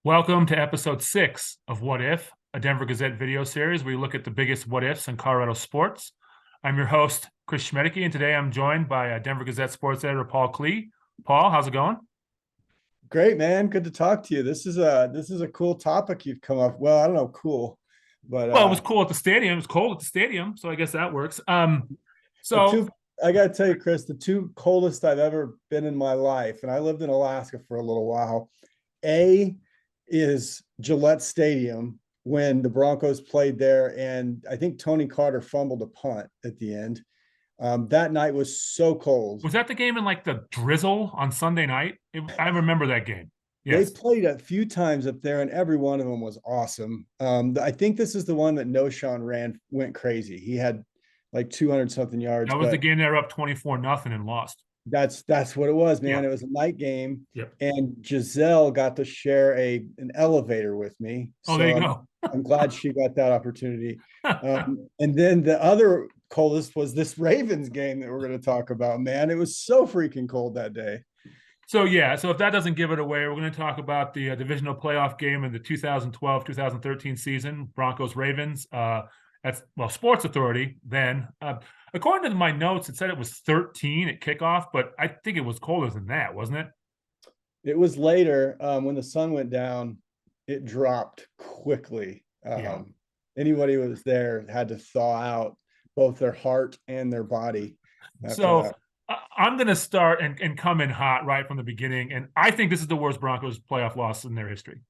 Welcome to episode 6 of What If, a Denver Gazette video series where we look at the biggest what ifs in Colorado sports. I'm your host, Chris Schmaedeke, and today I'm joined by Denver Gazette sports editor Paul Klee. Paul, how's it going? Great, man. Good to talk to you. This is a cool topic you've come up. Well, I don't know, cool, but Well, it was cool at the stadium. It was cold at the stadium, so I guess that works. the So two I gotta tell you, Chris, the two coldest I've ever been in my life, and I lived in Alaska for a little while. A is Gillette Stadium when the Broncos played there, and I think Tony Carter fumbled a punt at the end. That night was so cold. was that the game in like the drizzle on Sunday night? I remember that game. They Yes. played a few times up there, and every one of them was awesome. I think this is the one that No. went crazy. He had like 200 something yards, That was the but game they were up 24-0 and lost. that's what it was, Yeah. man. It was a night game, Yep. and Giselle got to share an elevator with me, Oh, there so you I'm go. I'm glad she got that opportunity. And then the other coldest was this Ravens game that we're going to talk about. Man, it was so freaking cold that day. So if that doesn't give it away, we're going to talk about the divisional playoff game in the 2012-2013 season, Broncos Ravens. That's Sports Authority then. According to my notes, it said it was 13 at kickoff, but I think it was colder than that, wasn't it? It was later when the sun went down, it dropped quickly. Yeah. Anybody who was there had to thaw out both their heart and their body after So that. I'm going to start and come in hot right from the beginning. And I think this is the worst Broncos playoff loss in their history.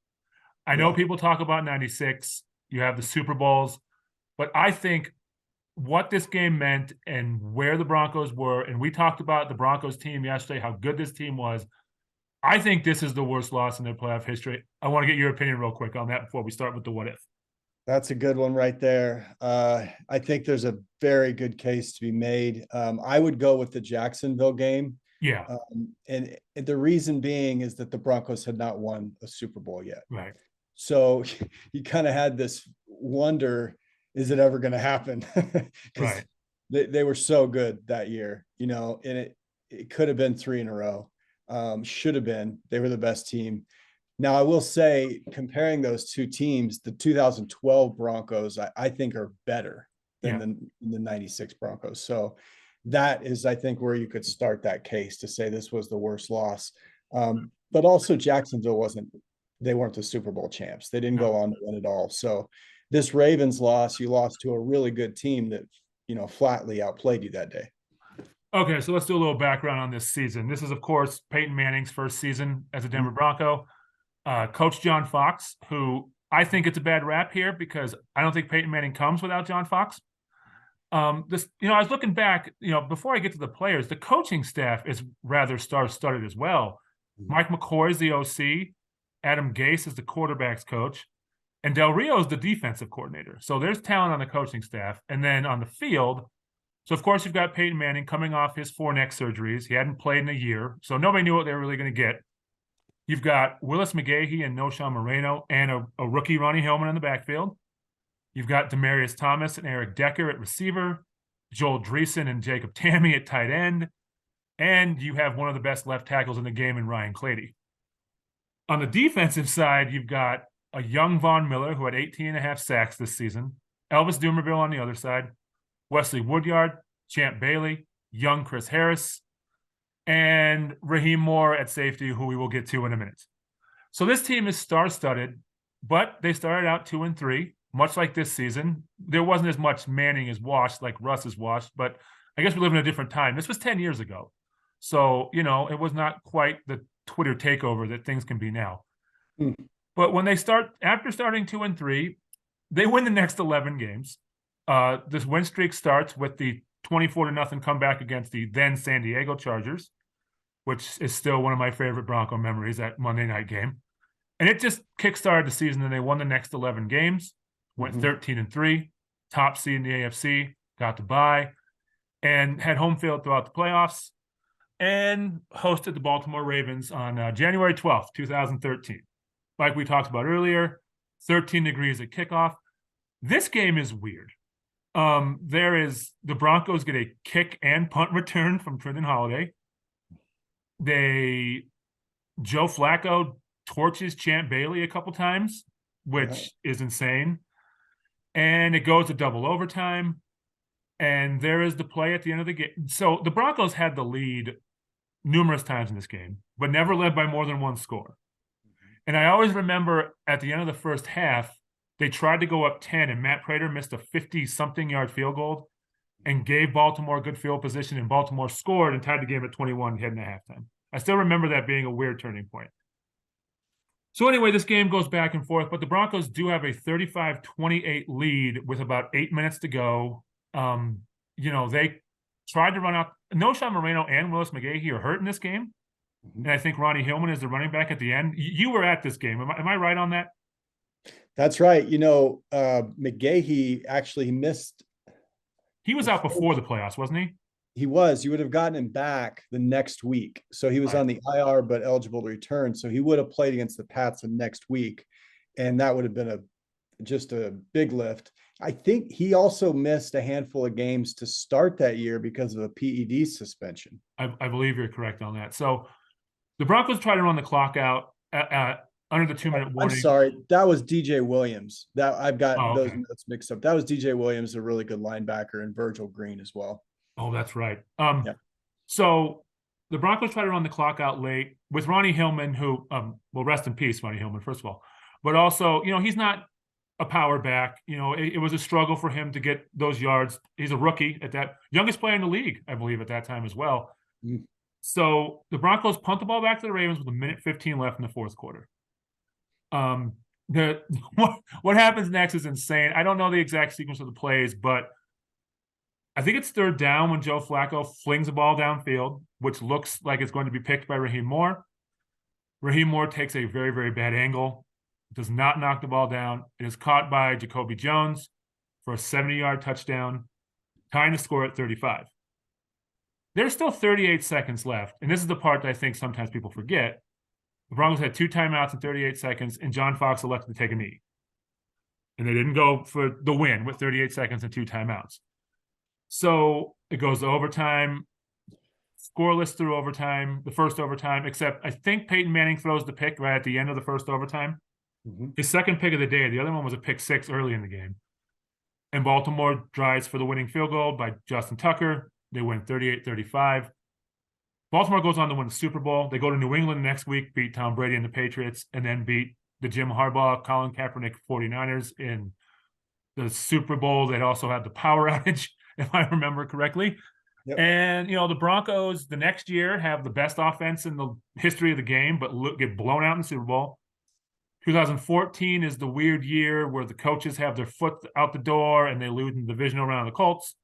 I know Yeah. people talk about 96. You have the Super Bowls. But I think what this game meant and where the Broncos were, and we talked about the Broncos team yesterday, how good this team was. I think this is the worst loss in their playoff history. I want to get your opinion real quick on that before we start with the what if. That's a good one right there. I think there's a very good case to be made. I would go with the Jacksonville game. Yeah, And the reason being is that the Broncos had not won a Super Bowl yet. right. So you kind of had this wonder, is it ever going to happen? Because Right. they were so good that year, and it could have been three in a row. Should have been. They were the best team. Now, I will say, comparing those two teams, the 2012 Broncos, I think, are better than Yeah. the 96 Broncos. So that is, I think, where you could start that case to say this was the worst loss. But also, Jacksonville they weren't the Super Bowl champs. They didn't go No. on to win it all. So this Ravens loss, you lost to a really good team that, flatly outplayed you that day. Okay, so let's do a little background on this season. This is, of course, Peyton Manning's first season as a Denver Bronco. Coach John Fox, who I think it's a bad rap here because I don't think Peyton Manning comes without John Fox. I was looking back, before I get to the players, the coaching staff is rather star-studded as well. Mike McCoy is the OC, Adam Gase is the quarterback's coach, and Del Rio is the defensive coordinator. So there's talent on the coaching staff. And then on the field, so of course you've got Peyton Manning coming off his 4 neck surgeries. He hadn't played in a year, so nobody knew what they were really going to get. You've got Willis McGahee and Noshawn Moreno and a rookie Ronnie Hillman in the backfield. You've got Demaryius Thomas and Eric Decker at receiver, Joel Dreesen and Jacob Tamme at tight end, and you have one of the best left tackles in the game in Ryan Clady. On the defensive side, you've got a young Von Miller who had 18 and a half sacks this season, Elvis Dumerville on the other side, Wesley Woodyard, Champ Bailey, young Chris Harris, and Raheem Moore at safety, who we will get to in a minute. So this team is star-studded, but they started out 2-3, much like this season. There wasn't as much Manning is washed like Russ is washed, but I guess we live in a different time. This was 10 years ago. So, it was not quite the Twitter takeover that things can be now. Hmm. But when after starting 2-3, they win the next 11 games. This win streak starts with the 24-0 comeback against the then San Diego Chargers, which is still one of my favorite Bronco memories, that Monday night game. And it just kickstarted the season, and they won the next 11 games, went 13-3, top seed in the AFC, got to bye, and had home field throughout the playoffs, and hosted the Baltimore Ravens on January 12th, 2013. Like we talked about earlier, 13 degrees at kickoff. This game is weird. The Broncos get a kick and punt return from Trindon Holiday. Joe Flacco torches Champ Bailey a couple times, which Uh-huh. is insane. And it goes to double overtime. And there is the play at the end of the game. So the Broncos had the lead numerous times in this game, but never led by more than one score. And I always remember at the end of the first half, they tried to go up 10, and Matt Prater missed a 50-something yard field goal and gave Baltimore good field position, and Baltimore scored and tied the game at 21 heading to halftime. I still remember that being a weird turning point. So anyway, this game goes back and forth, but the Broncos do have a 35-28 lead with about 8 minutes to go. They tried to run out. Noshawn Moreno and Willis McGahee are hurt in this game. Mhm. And I think Ronnie Hillman is the running back at the end. You were at this game. Am I right on that? That's right. McGahee actually missed. He was out before the playoffs, wasn't he? He was. You would have gotten him back the next week. So he was Right. on the IR, but eligible to return. So he would have played against the Pats the next week. And that would have been just a big lift. I think he also missed a handful of games to start that year because of a PED suspension. I believe you're correct on that. So the Broncos try to run the clock out under the 2-minute warning. I'm sorry. That was DJ Williams. That I've got those Okay. notes mixed up. That was DJ Williams, a really good linebacker, and Virgil Green as well. Oh, that's right. Yeah. So the Broncos try to run the clock out late with Ronnie Hillman, who, well, rest in peace, Ronnie Hillman, first of all. But also, he's not a power back. It was a struggle for him to get those yards. He's a rookie at that youngest player in the league, I believe, at that time as well. Mm. So the Broncos punt the ball back to the Ravens with 1:15 left in the fourth quarter. What happens next is insane. I don't know the exact sequence of the plays, but I think it's third down when Joe Flacco flings the ball downfield, which looks like it's going to be picked by Raheem Moore. Raheem Moore takes a very, very bad angle, does not knock the ball down. It is caught by Jacoby Jones for a 70-yard touchdown, tying the score at 35. There's still 38 seconds left, and this is the part that I think sometimes people forget. The Broncos had 2 timeouts in 38 seconds, and John Fox elected to take a knee. And they didn't go for the win with 38 seconds and 2 timeouts. So it goes to overtime, scoreless through overtime, the first overtime, except I think Peyton Manning throws the pick right at the end of the first overtime. Mm-hmm. His second pick of the day. The other one was a pick 6 early in the game. And Baltimore drives for the winning field goal by Justin Tucker. They win 38-35. Baltimore goes on to win the Super Bowl. They go to New England next week, beat Tom Brady and the Patriots, and then beat the Jim Harbaugh, Colin Kaepernick 49ers in the Super Bowl. They also had the power outage, if I remember correctly. Yep. And, the Broncos the next year have the best offense in the history of the game, but get blown out in the Super Bowl. 2014 is the weird year where the coaches have their foot out the door and they lose in the divisional round of the Colts,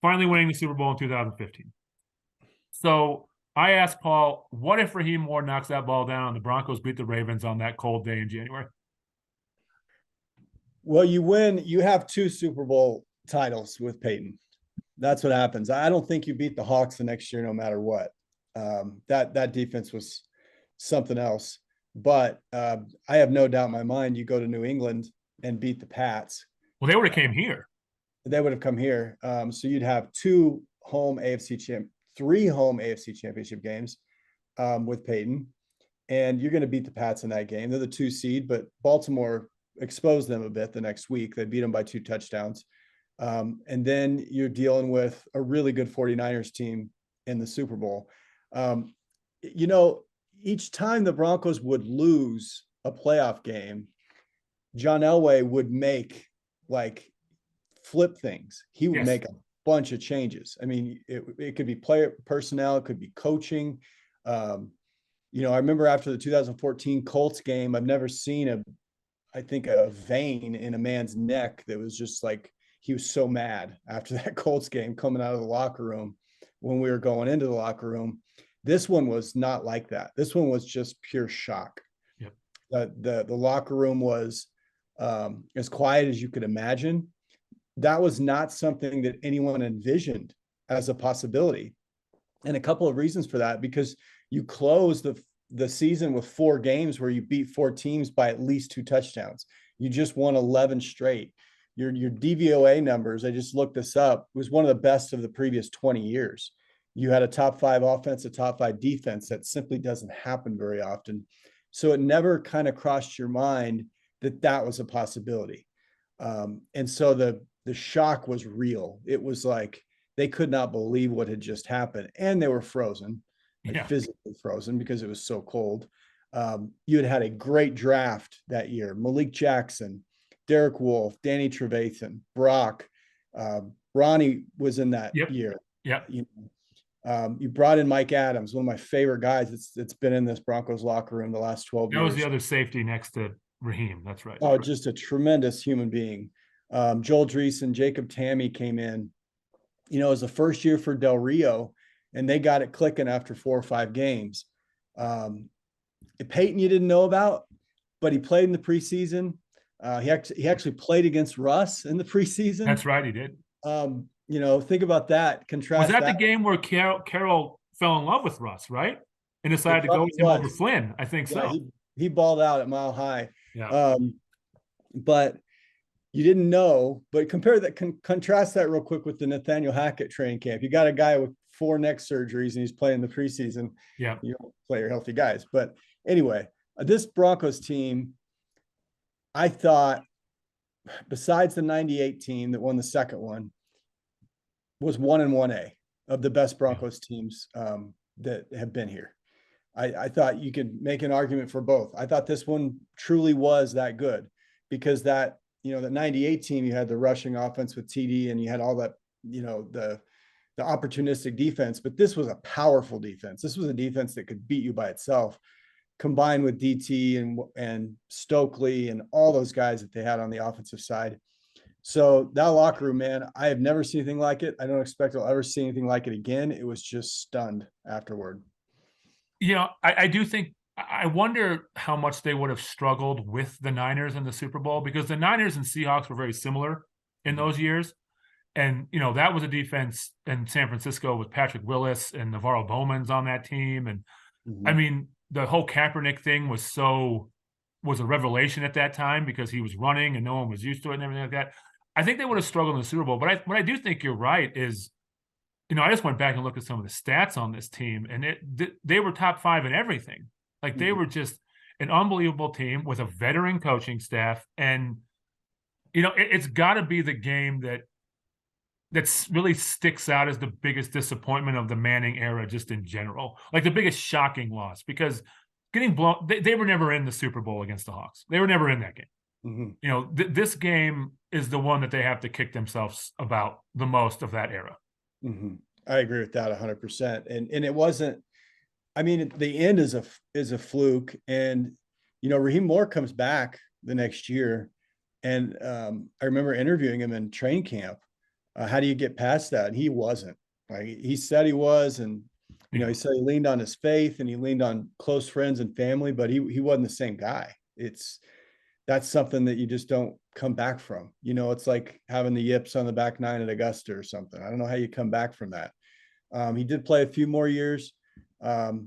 finally winning the Super Bowl in 2015. So I asked Paul, what if Raheem Moore knocks that ball down and the Broncos beat the Ravens on that cold day in January? Well, you win. You have 2 Super Bowl titles with Peyton. That's what happens. I don't think you beat the Hawks the next year, no matter what. That defense was something else. But I have no doubt in my mind you go to New England and beat the Pats. Well, they would have came here. They would have come here. So you'd have 3 home AFC championship games with Peyton. And you're going to beat the Pats in that game. They're the 2 seed, but Baltimore exposed them a bit the next week. They beat them by 2 touchdowns. And then you're dealing with a really good 49ers team in the Super Bowl. Each time the Broncos would lose a playoff game, John Elway would flip things. He would make a bunch of changes. I mean, it could be player personnel, it could be coaching. I remember after the 2014 Colts game, I've never seen a vein in a man's neck that was just he was so mad after that Colts game coming out of the locker room when we were going into the locker room. This one was not like that. This one was just pure shock. Yep. The locker room was as quiet as you could imagine. That was not something that anyone envisioned as a possibility. And a couple of reasons for that, because you close the season with 4 games where you beat 4 teams by at least 2 touchdowns. You just won 11 straight. Your DVOA numbers, I just looked this up, was one of the best of the previous 20 years. You had a top 5 offense, a top 5 defense. That simply doesn't happen very often. So it never kind of crossed your mind that that was a possibility. And so the shock was real. It was like they could not believe what had just happened, and they were frozen, like Yeah. physically frozen because it was so cold. You had a great draft that year: Malik Jackson, Derek Wolfe, Danny Trevathan, Brock. Ronnie was in that Yep. year. Yep. You brought in Mike Adams, one of my favorite guys. It's been in this Broncos locker room the last 12 That years. was the other safety next to Raheem. That's right. Oh, just a tremendous human being. Joel Dreesen, Jacob Tammy came in. It was the first year for Del Rio, and they got it clicking after 4 or 5 games. Peyton, you didn't know about, but he played in the preseason. He actually played against Russ in the preseason. That's right, he did. Think about that. Contrast was that the game where Carroll fell in love with Russ, right? And decided to go with him over Flynn? I think so. He balled out at Mile High. Yeah. But you didn't know. But contrast that real quick with the Nathaniel Hackett training camp. You got a guy with 4 neck surgeries and he's playing the preseason. Yeah. You don't play your healthy guys. But anyway, this Broncos team, I thought, besides the 98 team that won the second one, was 1 and 1A of the best Broncos teams that have been here. I thought you could make an argument for both. I thought this one truly was that good because that 98 team, you had the rushing offense with TD and you had all that, the opportunistic defense, but this was a powerful defense. This was a defense that could beat you by itself, combined with DT and Stokely and all those guys that they had on the offensive side. So that locker room, man, I have never seen anything like it. I don't expect I'll ever see anything like it again. It was just stunned afterward. I do think, I wonder how much they would have struggled with the Niners in the Super Bowl, because the Niners and Seahawks were very similar in those years. And, that was a defense in San Francisco with Patrick Willis and Navarro Bowman's on that team. And I mean, the whole Kaepernick thing was a revelation at that time because he was running and no one was used to it and everything like that. I think they would have struggled in the Super Bowl. But what I do think you're right is, I just went back and looked at some of the stats on this team, and they were top 5 in everything. Like they were just an unbelievable team with a veteran coaching staff. And, it's got to be the game that really sticks out as the biggest disappointment of the Manning era, just in general, like the biggest shocking loss, because getting blown, they were never in the Super Bowl against the Hawks. They were never in that game. This game is the one that they have to kick themselves about the most of that era. I agree with that 100%. And it wasn't, the end is a fluke. And, Raheem Moore comes back the next year. And I remember interviewing him in training camp. How do you get past that? And he wasn't. Like he said he was, and he said he leaned on his faith and he leaned on close friends and family, but he wasn't the same guy. That's something that you just don't come back from. It's like having the yips on the back 9 at Augusta or something. I don't know how you come back from that. He did play a few more years. The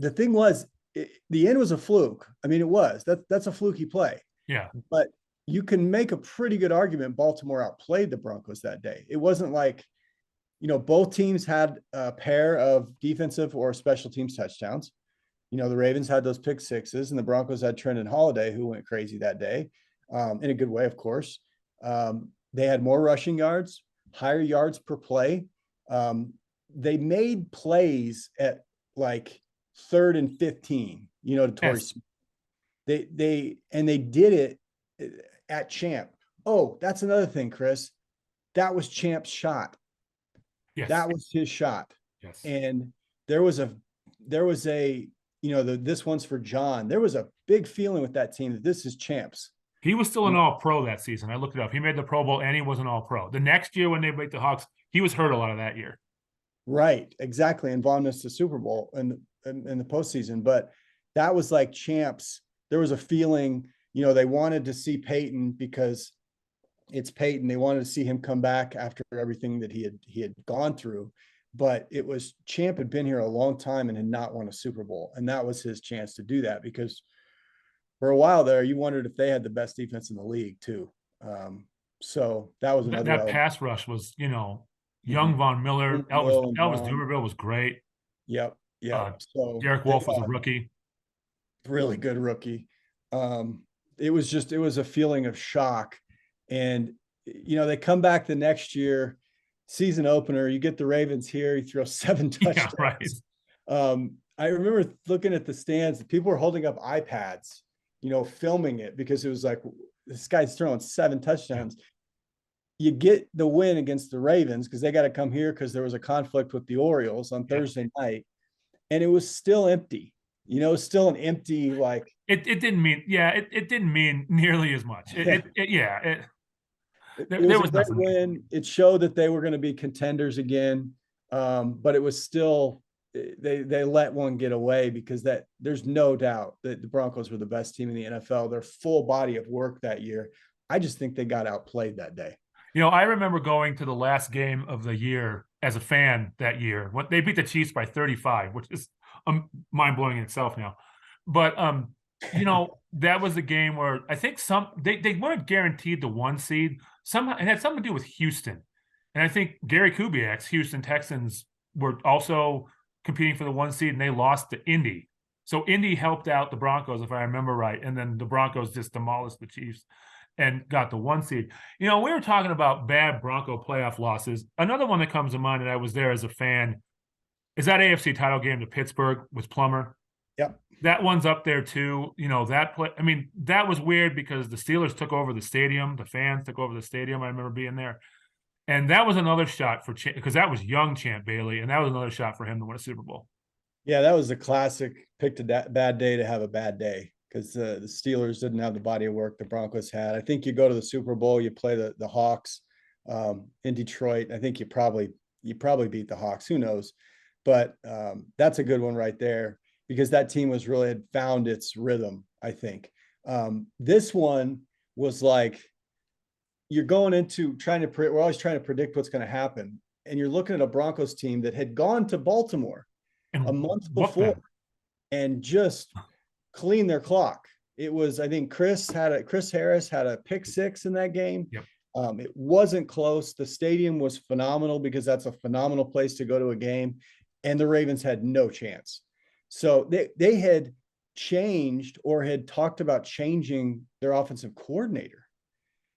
thing was, the end was a fluke. It was. That's a fluky play. Yeah. But you can make a pretty good argument Baltimore outplayed the Broncos that day. It wasn't like, both teams had a pair of defensive or special teams touchdowns. The Ravens had those pick sixes, and the Broncos had Trendon Holiday, who went crazy that day, in a good way, of course. They had more rushing yards, higher yards per play. They made plays at like 3rd and 15, to Torrey Smith. They did it at Champ. Oh, that's another thing, Chris. That was Champ's shot. Yes. That was his shot. Yes. And there was a this one's for John. There was a big feeling with that team that this is Champ's. He was still an All-Pro that season. I looked it up. He made the Pro Bowl and he was an All-Pro. The next year when they beat the Hawks, he was hurt a lot of that year. Right, exactly. And Vaughn missed the Super Bowl in the postseason. But that was like Champ's. There was a feeling, they wanted to see Peyton because it's Peyton. They wanted to see him come back after everything that he had gone through. But it was Champ had been here a long time and had not won a Super Bowl. And that was his chance to do that, because for a while there, you wondered if they had the best defense in the league too. So that was another. That pass rush was, young Von Miller, Elvis Dumerville was great. Yep. So Derek Wolfe was a rookie. really good rookie. It was a feeling of shock. And, they come back the next year, season opener, you get the Ravens here, he throws 7 Yeah, right. touchdowns. I remember looking at the stands, people were holding up iPads, filming it because it was like, this guy's throwing 7 touchdowns. You get the win against the Ravens because they got to come here because there was a conflict with the Orioles on Thursday night, and it was still empty. Still an empty, like it didn't mean, it didn't mean nearly as much. There was a was great nothing. win. It showed that they were going to be contenders again, but it was still they let one get away because there's no doubt that the Broncos were the best team in the NFL. Their full body of work that year. I just think they got outplayed that day. I remember going to the last game of the year as a fan that year when they beat the Chiefs by 35, which is mind blowing in itself now. But that was a game where I think they weren't guaranteed the 1 seed. Somehow it had something to do with Houston, and I think Gary Kubiak's Houston Texans were also competing for the 1 seed, and they lost to Indy. So Indy helped out the Broncos, if I remember right, and then the Broncos just demolished the Chiefs and got the 1 seed. We were talking about bad Bronco playoff losses. Another one that comes to mind, and I was there as a fan, is that AFC title game to Pittsburgh with Plummer. Yep. That one's up there too. That play. I mean, that was weird because the Steelers took over the stadium. The fans took over the stadium. I remember being there. And that was another shot for because that was young Champ Bailey, and that was another shot for him to win a Super Bowl. Yeah, that was the classic picked a bad day to have a bad day because the Steelers didn't have the body of work the Broncos had. I think you go to the Super Bowl, you play the Hawks in Detroit. I think you probably beat the Hawks. Who knows? But that's a good one right there because that team had found its rhythm, I think. This one was like you're going into we're always trying to predict what's going to happen. And you're looking at a Broncos team that had gone to Baltimore a month before and just clean their clock. It was, I think Chris Harris had a pick 6 in that game. Yep. It wasn't close. The stadium was phenomenal because that's a phenomenal place to go to a game. And the Ravens had no chance. So they had changed or had talked about changing their offensive coordinator.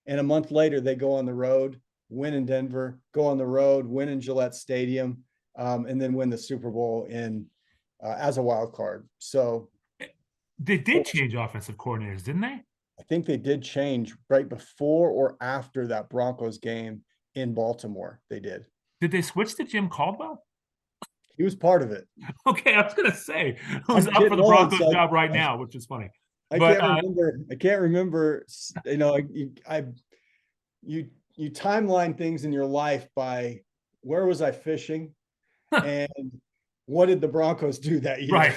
And a month later, they go on the road, win in Denver, go on the road, win in Gillette Stadium, and then win the Super Bowl as a wild card. So they did change offensive coordinators, didn't they? I think they did change right before or after that Broncos game in Baltimore. They did. Did they switch to Jim Caldwell? He was part of it. Okay, I was going to say who's up for the Broncos job right now, which is funny. I can't remember. You timeline things in your life by where was I fishing, and what did the Broncos do that year?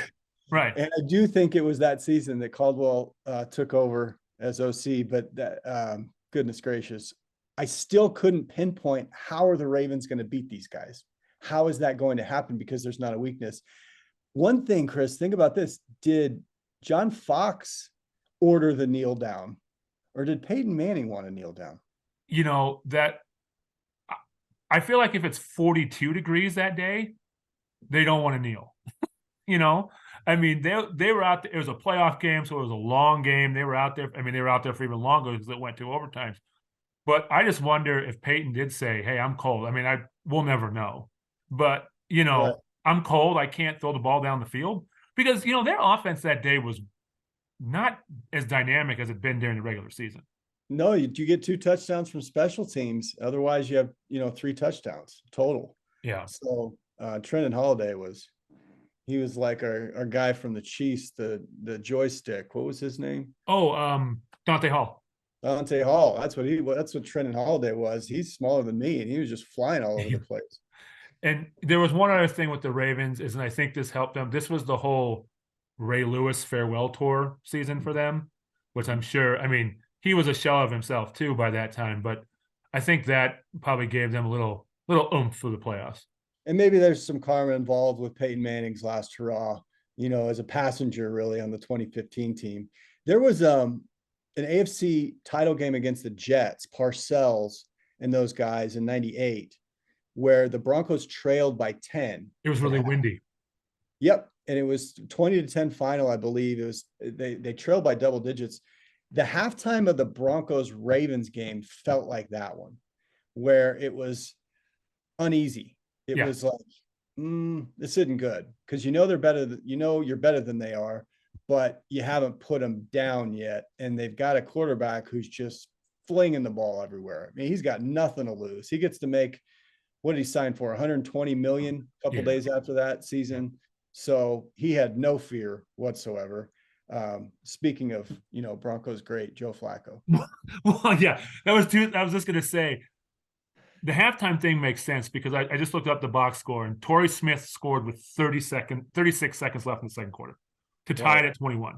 Right. And I do think it was that season that Caldwell took over as OC. But that, goodness gracious, I still couldn't pinpoint how are the Ravens going to beat these guys. How is that going to happen? Because there's not a weakness. One thing, Chris, think about this. Did John Fox order the kneel down, or did Peyton Manning want to kneel down? That I feel like if it's 42 degrees that day, they don't want to kneel. I mean, they were out there. It was a playoff game, so it was a long game. They were out there. I mean, they were out there for even longer because it went to overtimes. But I just wonder if Peyton did say, "Hey, I'm cold." I mean, we'll never know. But right. I'm cold. I can't throw the ball down the field because their offense that day was not as dynamic as it'd been during the regular season. No, you get 2 touchdowns from special teams. Otherwise, you have 3 touchdowns total. Yeah. So Trenton Holiday was like our guy from the Chiefs, the joystick. What was his name? Oh, Dante Hall. Dante Hall. That's what Trenton Holiday was. He's smaller than me, and he was just flying all over the place. And there was one other thing with the Ravens and I think this helped them. This was the whole Ray Lewis farewell tour season for them, which I'm sure, I mean, he was a shell of himself too by that time, but I think that probably gave them a little oomph for the playoffs. And maybe there's some karma involved with Peyton Manning's last hurrah, as a passenger really on the 2015 team. There was an AFC title game against the Jets, Parcells and those guys in 98, where the Broncos trailed by 10. It was really windy. Yep. and it was 20-10 final, I believe. It was they trailed by double digits. The halftime of the Broncos Ravens game felt like that one, where it was uneasy. It Yeah. was like, this isn't good, because they're better than, you're better than they are, but you haven't put them down yet, and they've got a quarterback who's just flinging the ball everywhere. I mean, he's got nothing to lose. He gets to make, what did he sign for? 120 million a couple days after that season. So he had no fear whatsoever. Speaking of, Broncos great, Joe Flacco. Well, yeah, I was just going to say the halftime thing makes sense because I just looked up the box score, and Torrey Smith scored with 36 seconds left in the second quarter to tie it at 21.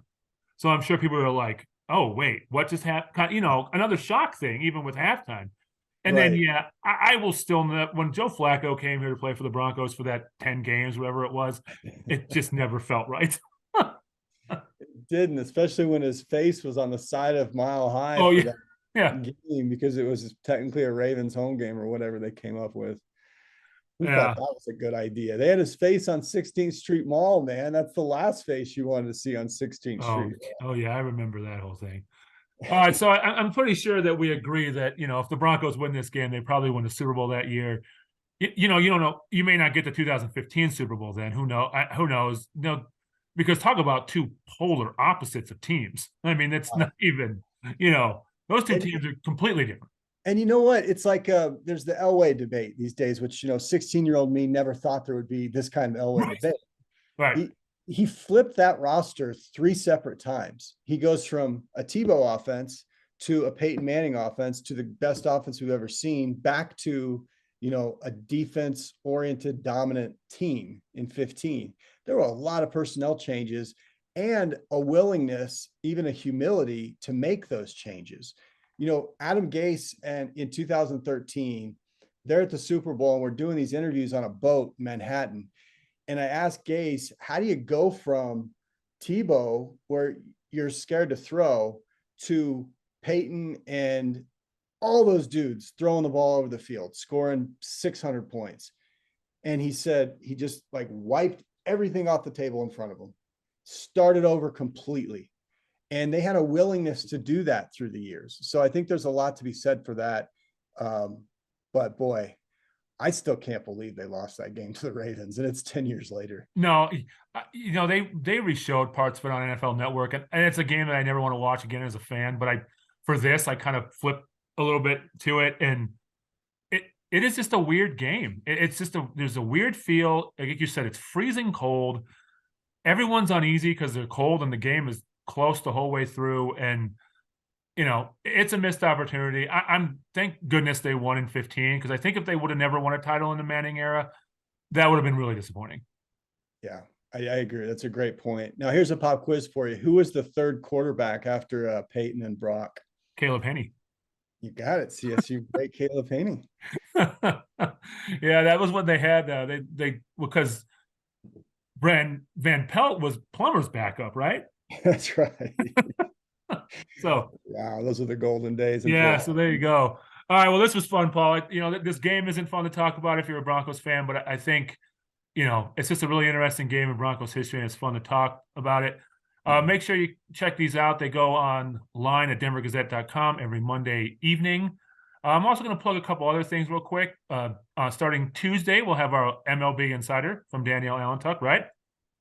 So I'm sure people are like, oh, wait, what just happened? Another shock thing, even with halftime. And then, I will still know when Joe Flacco came here to play for the Broncos for that 10 games, whatever it was, it just never felt right. It didn't, especially when his face was on the side of Mile High Oh, for yeah. that game, because it was technically a Ravens home game or whatever they came up with. Who thought that was a good idea? They had his face on 16th Street Mall, man. That's the last face you wanted to see on 16th Street. Oh, yeah, I remember that whole thing. All right, so I'm pretty sure that we agree that, if the Broncos win this game, they probably win the Super Bowl that year. You don't know. You may not get the 2015 Super Bowl then. Who knows? Because talk about two polar opposites of teams. I mean, it's not even, those two teams are completely different. And you know what? It's like there's the Elway debate these days, which 16-year-old me never thought there would be this kind of Elway debate. Right. He flipped that roster 3 separate times. He goes from a Tebow offense to a Peyton Manning offense to the best offense we've ever seen, back to a defense-oriented dominant team in 15. There were a lot of personnel changes and a willingness, even a humility to make those changes. Adam Gase, and in 2013, they're at the Super Bowl and we're doing these interviews on a boat in Manhattan. And I asked Gase, how do you go from Tebow, where you're scared to throw, to Peyton and all those dudes throwing the ball over the field, scoring 600 points? And he said he just wiped everything off the table in front of him, started over completely. And they had a willingness to do that through the years. So I think there's a lot to be said for that. But boy, I still can't believe they lost that game to the Ravens, and it's 10 years later. No, they re-showed parts of it on NFL Network, and it's a game that I never want to watch again as a fan. But for this, I kind of flip a little bit to it, and it is just a weird game. It's just there's a weird feel. Like you said, it's freezing cold. Everyone's uneasy because they're cold, and the game is close the whole way through, and it's a missed opportunity. I'm thank goodness they won in 15, because I think if they would have never won a title in the Manning era, that would have been really disappointing. Yeah, I agree. That's a great point. Now here's a pop quiz for you. Who was the third quarterback after Peyton and Brock? Caleb Henney. You got it. CSU great Caleb Henney. Yeah, that was what they had. They because Brent Van Pelt was Plummer's backup, right? That's right. So wow, those are the golden days. Yeah, so there you go. All right, well, this was fun, Paul. This game isn't fun to talk about if you're a Broncos fan, but I think it's just a really interesting game in Broncos history, and it's fun to talk about it. Make sure you check these out. They go online at denvergazette.com every Monday evening. I'm also going to plug a couple other things real quick. Starting Tuesday, we'll have our MLB Insider from Danielle Allentuck, right?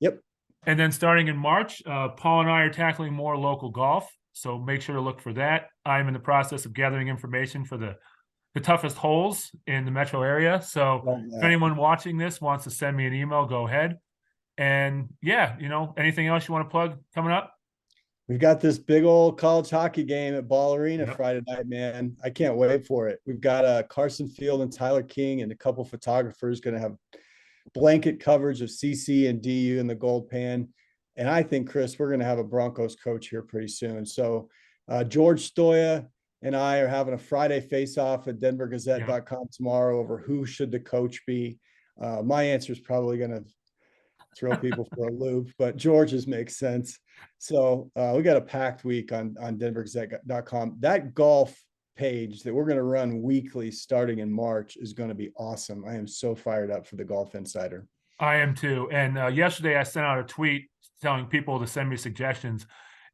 Yep. And then starting in March, Paul and I are tackling more local golf. So make sure to look for that. I'm in the process of gathering information for the toughest holes in the metro area. So if anyone watching this wants to send me an email, go ahead. And yeah, anything else you want to plug coming up? We've got this big old college hockey game at Ball Arena Friday night, man. I can't wait for it. We've got Carson Field and Tyler King and a couple photographers going to have blanket coverage of CC and DU in the gold pan. And I think, Chris, we're going to have a Broncos coach here pretty soon. So George Stoya and I are having a Friday face-off at denvergazette.com tomorrow over who should the coach be. My answer is probably going to throw people for a loop, but George's makes sense. So we got a packed week on denvergazette.com. That golf page that we're going to run weekly starting in March is going to be awesome. I am so fired up for the Golf Insider. I am too. And yesterday I sent out a tweet telling people to send me suggestions,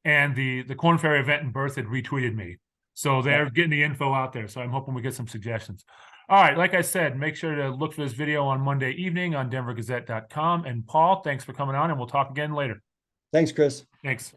and the Corn Ferry event in Berth had retweeted me. So they're getting the info out there. So I'm hoping we get some suggestions. All right, like I said, make sure to look for this video on Monday evening on denvergazette.com. And Paul, thanks for coming on, and we'll talk again later. Thanks, Chris. Thanks.